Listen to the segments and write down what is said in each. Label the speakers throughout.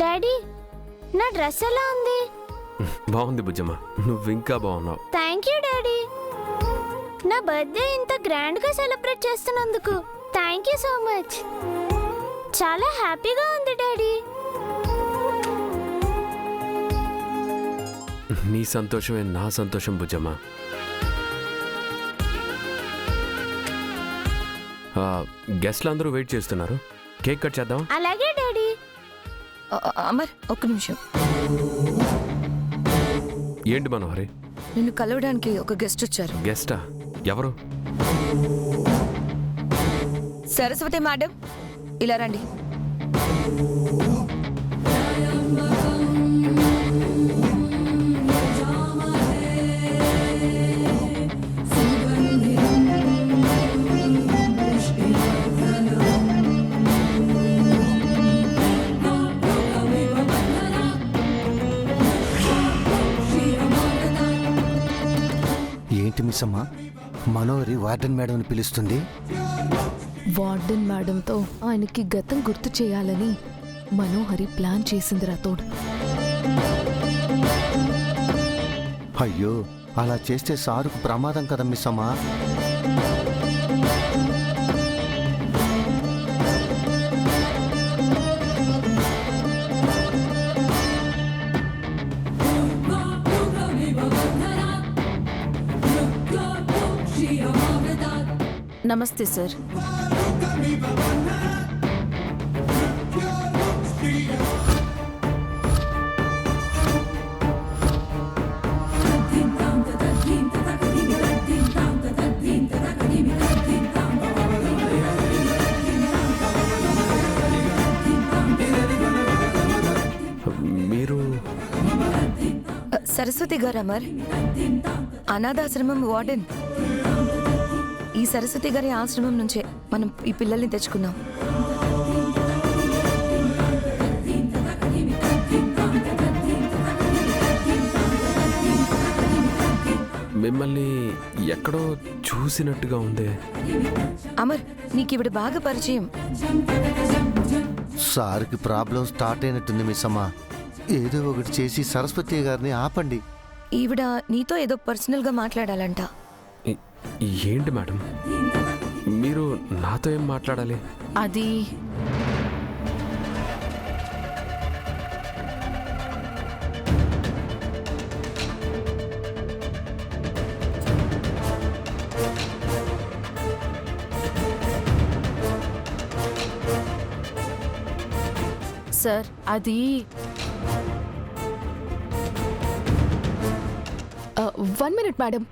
Speaker 1: Daddy, నా dress ఎలా ఉంది?
Speaker 2: బాగుంది బుజ్జమ్మ, నువ్వు ఇంకా బాగున్నావు.
Speaker 1: Thank you daddy. నా బర్త్డే ఇంత గ్రాండ్ గా సెలబ్రేట్ చేస్తున్నందుకు థ్యాంక్ యూ సో మచ్. చాలా హ్యాపీగా ఉంది డాడీ.
Speaker 2: నీ సంతోషమే నా సంతోషం బుజ్జమ్మ. గెస్ట్లు అందరూ వెయిట్ చేస్తున్నారు, కేక్ కట్ చేద్దాం.
Speaker 1: అలాగే డాడీ.
Speaker 3: అమర్, ఒక్క నిమిషం.
Speaker 2: ఏంటి మనోహరి?
Speaker 3: నిన్ను కలవడానికి ఒక గెస్ట్ వచ్చారు.
Speaker 2: గెస్టా? ఎవరు?
Speaker 3: సరస్వతి మేడం, ఇలా రండి.
Speaker 4: ఏంటి మిస్ అమ్మా, మనోహరి వార్డెన్ మేడంని పిలుస్తుంది?
Speaker 5: వార్డెన్ మేడంతో ఆయనకి గతం గుర్తు చేయాలని మనోహరి ప్లాన్ చేసింది రాతోడ్.
Speaker 4: అయ్యో, అలా చేస్తే సారుకు ప్రమాదం కదా మిస్ అమ్మా.
Speaker 5: నమస్తే సార్.
Speaker 2: మీరు?
Speaker 3: సరస్వతి గారు అమర్, అనాథాశ్రమం వార్డెన్. ఈ సరస్వతి గారి ఆశ్రమం నుంచే మనం ఈ పిల్లల్ని తెచ్చుకున్నాం.
Speaker 2: మిమ్మల్ని ఎక్కడో చూసినట్టుగా ఉంది.
Speaker 3: అమర్, నీకు ఇవిడ బాగా పరిచయం.
Speaker 4: సార్కి ప్రాబ్లం స్టార్ట్ అయినట్టుంది మిస్ అమ్మా. ఏదో ఒకటి చేసి సరస్వతి గారిని ఆపండి.
Speaker 3: ఈవిడ నీతో ఏదో పర్సనల్గా మాట్లాడాలంట.
Speaker 2: ఏంటి మేడం, మీరు నాతో ఏం మాట్లాడాలి?
Speaker 5: అది సార్, అది 1 minute మేడం.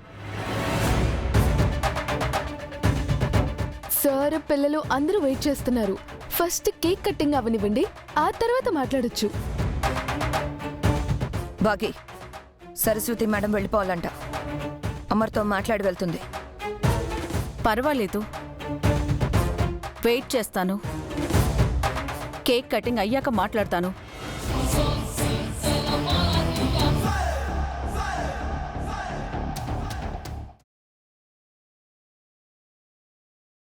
Speaker 5: సార్, పిల్లలు అందరూ వెయిట్ చేస్తున్నారు. ఫస్ట్ కేక్ కట్టింగ్ అవనివ్వండి, ఆ తర్వాత మాట్లాడొచ్చు.
Speaker 3: బాగి, సరస్వతి మేడం వెళ్ళిపోవాలంట. అమర్తో మాట్లాడి వెళ్తుంది.
Speaker 6: పర్వాలేదు, వెయిట్ చేస్తాను. కేక్ కటింగ్ అయ్యాక మాట్లాడతాను.